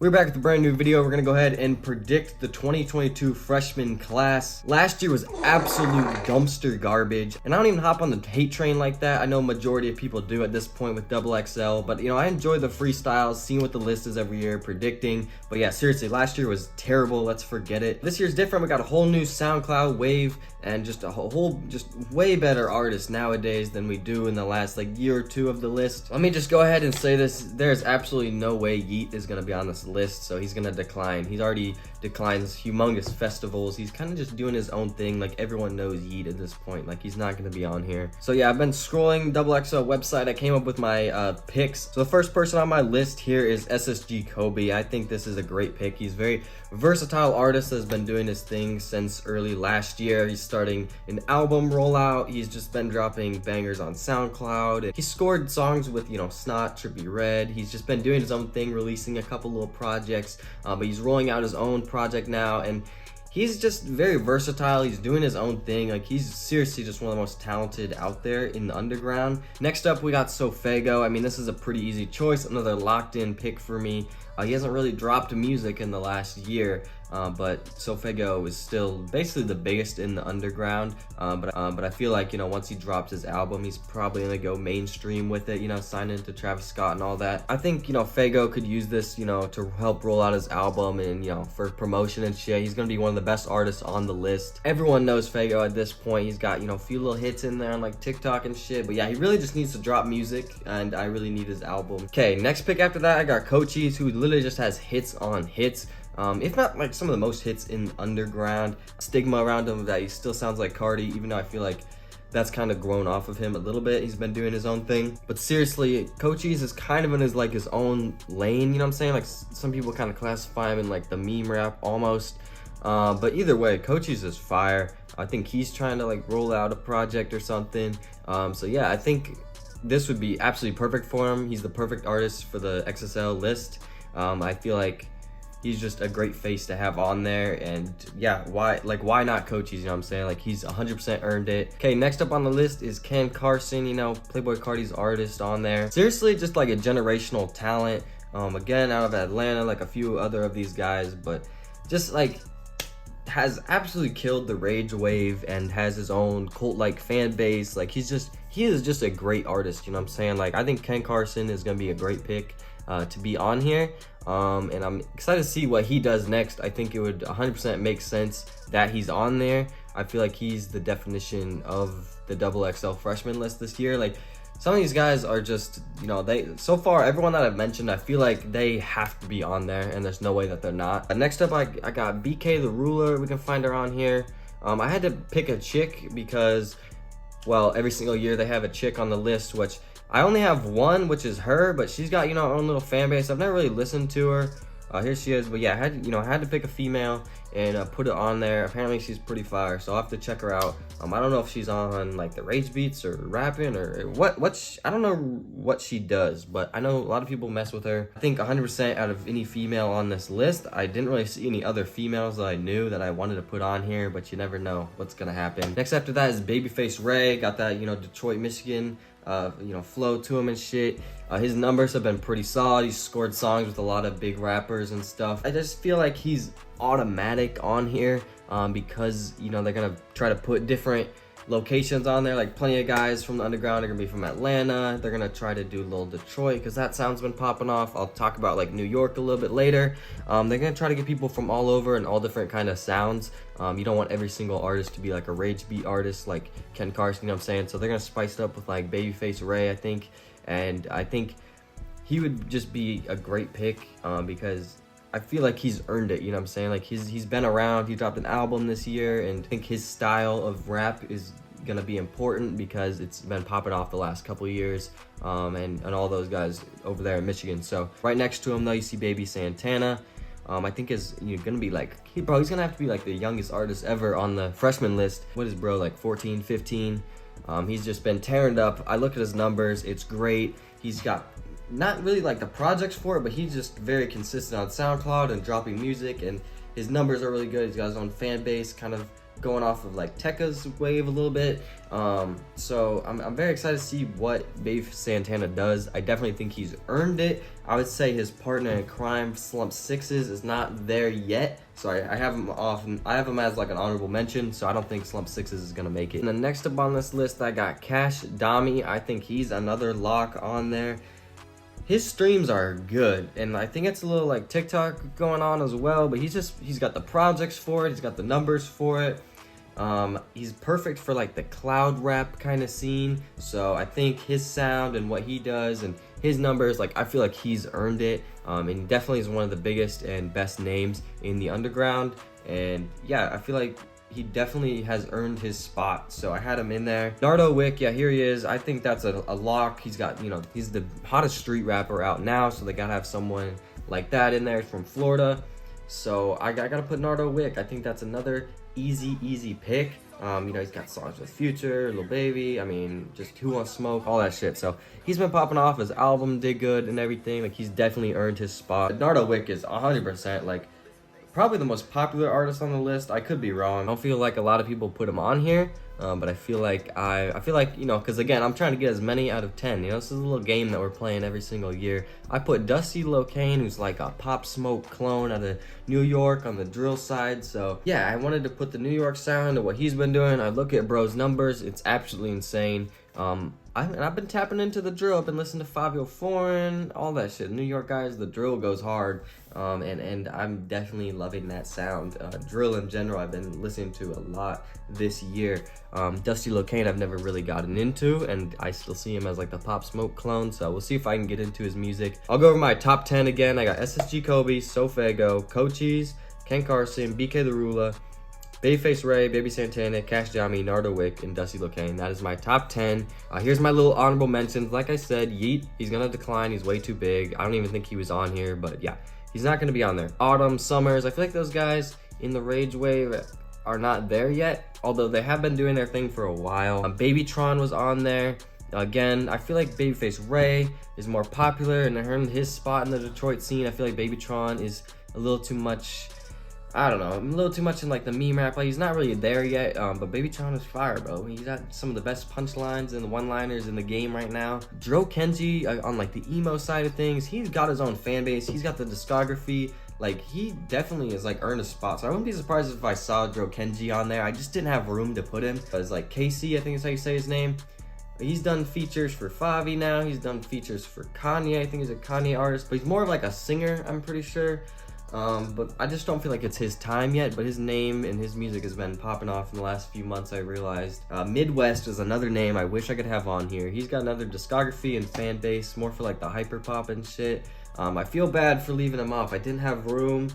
We're back with a brand new video. We're gonna go ahead and predict the 2022 freshman class. Last year was absolute dumpster garbage, and I don't even hop on the hate train like that. I know majority of people do at this point with XXL, but I enjoy the freestyles, seeing what the list is every year, predicting. But yeah, seriously, last year was terrible. Let's forget it. This year's different. We got a whole new SoundCloud wave and just a whole way better artists nowadays than we do in the last year or two of the list. Let me just go ahead and say this: there's absolutely no way Yeat is gonna be on this list, so he's gonna decline. He's already declined humongous festivals. He's kind of just doing his own thing. Everyone knows Yeat at this point. He's not gonna be on here. So yeah, I've been scrolling XXL website. I came up with my picks. So the first person on my list here is Ssg Kobe. I think this is a great pick. He's a very versatile artist that has been doing his thing since early last year. He's starting an album rollout. He's just been dropping bangers on SoundCloud. He scored songs with Snot, Trippie Redd. He's just been doing his own thing, releasing a couple little projects, but he's rolling out his own project now, and he's just very versatile. He's doing his own thing. He's seriously just one of the most talented out there in the underground. Next up, we got SoFaygo. This is a pretty easy choice, another locked in pick for me. He hasn't really dropped music in the last year, but SoFaygo is still basically the biggest in the underground. But I feel like, once he drops his album, he's probably gonna go mainstream with it, sign into Travis Scott and all that. I think, Faygo could use this, to help roll out his album and, for promotion and shit. He's gonna be one of the best artists on the list. Everyone knows Faygo at this point. He's got, a few little hits in there on TikTok and shit. But yeah, he really just needs to drop music, and I really need his album. Okay, next pick after that, I got Cochise, who literally just has hits on hits. If not some of the most hits in underground. Stigma around him that he still sounds like Cardi, even though I feel like that's kind of grown off of him a little bit. He's been doing his own thing. But seriously, Cochise is kind of in his own lane, you know what I'm saying? Some people kind of classify him in the meme rap almost. But either way, Cochise is fire. I think he's trying to roll out a project or something. So yeah, I think this would be absolutely perfect for him. He's the perfect artist for the XXL list. I feel like he's just a great face to have on there, and yeah, why not Cochise, you know what I'm saying? He's 100% earned it. Okay, next up on the list is Carson, Playboy Cardi's artist on there. Seriously, just a generational talent. Again, out of Atlanta, a few other of these guys, but just has absolutely killed the rage wave and has his own cult-like fan base. He is just a great artist, you know what I'm saying? I think Carson is gonna be a great pick to be on here, and I'm excited to see what he does next. I think it would 100% make sense that he's on there. I feel like he's the definition of the XXL freshman list this year. Some of these guys are just, so far, everyone that I've mentioned, I feel like they have to be on there, and there's no way that they're not. Next up, I got BK the Ruler. We can find her on here. I had to pick a chick because, well, every single year they have a chick on the list, which I only have one, which is her, but she's got, her own little fan base. I've never really listened to her. Here she is. But yeah, I had to pick a female and put it on there. Apparently she's pretty fire, so I'll have to check her out. I don't know if she's on the rage beats or rapping or I don't know what she does, but I know a lot of people mess with her. I think 100% out of any female on this list, I didn't really see any other females that I knew that I wanted to put on here, but you never know what's gonna happen. Next after that is Babyface Ray. Got that, Detroit, Michigan flow to him and shit. His numbers have been pretty solid. He's scored songs with a lot of big rappers and stuff. I just feel like he's automatic on here because they're gonna try to put different locations on there. Plenty of guys from the underground are gonna be from Atlanta. They're gonna try to do a little Detroit because that sound's been popping off. I'll talk about New York a little bit later. They're gonna try to get people from all over and all different kind of sounds. You don't want every single artist to be a rage beat artist like Carson, you know what I'm saying? So they're gonna spice it up with Babyface Ray, I think, and I think he would just be a great pick because I feel like he's earned it, you know what I'm saying? He's been around. He dropped an album this year, and I think his style of rap is gonna be important because it's been popping off the last couple years, and all those guys over there in Michigan. So right next to him though, you see baby Santana. I think is gonna be he's gonna have to be the youngest artist ever on the freshman list. What is bro, 14, 15? He's just been tearing up. I look at his numbers, it's great. He's got not really the projects for it, but he's just very consistent on SoundCloud and dropping music, and his numbers are really good. He's got his own fan base, kind of going off of like Tekka's wave a little bit. So I'm very excited to see what Baby Santana does. I definitely think he's earned it. I would say his partner in crime, Slump Sixes, is not there yet. So I have him off. I have him as like an honorable mention. So I don't think Slump Sixes is gonna make it. And then next up on this list, I got Cash Domi. I think he's another lock on there. His streams are good, and I think it's a little like TikTok going on as well, but he's got the projects for it, he's got the numbers for it. He's perfect for like the cloud rap kind of scene, so I think his sound and what he does and his numbers, like I feel like he's earned it, and he definitely is one of the biggest and best names in the underground. And yeah, I feel like he definitely has earned his spot, so I had him in there. Nardo Wick, yeah, here he is. I think that's a lock. He's got, you know, he's the hottest street rapper out now, so they gotta have someone like that in there from Florida. So I gotta put Nardo Wick. I think that's another easy pick. You know, he's got songs with Future, Lil Baby, I mean, just Who Wants Smoke, all that shit. So he's been popping off. His album did good and everything. Like, he's definitely earned his spot. Nardo Wick is 100% like probably the most popular artist on the list. I could be wrong. I don't feel like a lot of people put him on here, but I feel like you know, because again, I'm trying to get as many out of 10. You know, this is a little game that we're playing every single year. I put Dusty Locane, who's like a Pop Smoke clone out of New York on the drill side. So yeah, I wanted to put the New York sound and what he's been doing. I look at bro's numbers, it's absolutely insane. I've been tapping into the drill. I've been listening to Fabio Foreign, all that shit. New York guys, the drill goes hard, and I'm definitely loving that sound. Drill in general, I've been listening to a lot this year. Dusty Locane, I've never really gotten into, and I still see him as like the Pop Smoke clone, so we'll see if I can get into his music. I'll go over my top 10 again. I got Ssg Kobe, SoFaygo, Cochise, Ken Carson, BK the Ruler, Babyface Ray, Baby Santana, Cash Domi, Nardo Wick, and Dusty Locane. That is my top 10. Here's my little honorable mentions. Like I said, Yeat, he's gonna decline. He's way too big. I don't even think he was on here, but yeah, he's not gonna be on there. Autumn, Summers, I feel like those guys in the Rage Wave are not there yet, although they have been doing their thing for a while. Babytron was on there. Again, I feel like Babyface Ray is more popular and earned his spot in the Detroit scene. I feel like Babytron is a little too much, I don't know, a little too much in like the meme rap. Like, he's not really there yet, but Babytron is fire, bro. He's got some of the best punchlines and one-liners in the game right now. Dro Kenji, on like the emo side of things, he's got his own fan base. He's got the discography. Like, he definitely is like earned a spot. So I wouldn't be surprised if I saw Dro Kenji on there. I just didn't have room to put him. Because like Casey, I think is how you say his name. He's done features for Favi now. He's done features for Kanye. I think he's a Kanye artist, but he's more of like a singer, I'm pretty sure. But I just don't feel like it's his time yet, but his name and his music has been popping off in the last few months, I realized. Midwest is another name I wish I could have on here. He's got another discography and fan base, more for like the hyper pop and shit. I feel bad for leaving him off. I didn't have room.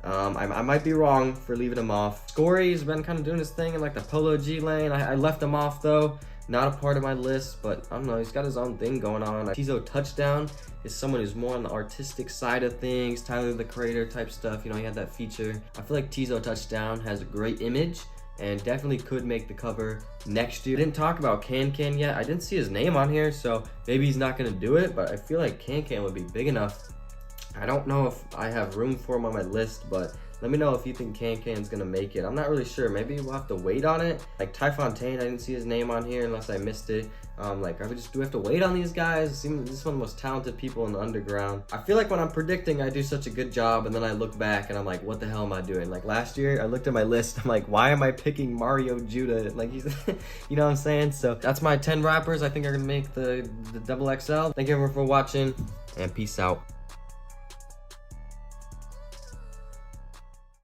I might be wrong for leaving him off. Scory's been kind of doing his thing in like the Polo G lane. I left him off though. Not a part of my list, but I don't know, he's got his own thing going on. Tizo Touchdown is someone who's more on the artistic side of things, Tyler the Creator type stuff. You know, he had that feature. I feel like Tizo Touchdown has a great image and definitely could make the cover next year. I didn't talk about Can yet. I didn't see his name on here, so maybe he's not gonna do it, but I feel like Can would be big enough. I don't know if I have room for him on my list, but let me know if you think Can's gonna make it. I'm not really sure. Maybe we'll have to wait on it. Like Ty Fontaine, I didn't see his name on here unless I missed it. Like, do we have to wait on these guys? It seems this is one of the most talented people in the underground. I feel like when I'm predicting, I do such a good job, and then I look back and I'm like, what the hell am I doing? Like last year, I looked at my list. I'm like, why am I picking Mario Judah? Like, he's, you know what I'm saying? So that's my 10 rappers I think are gonna make the XXL. Thank you everyone for watching, and peace out.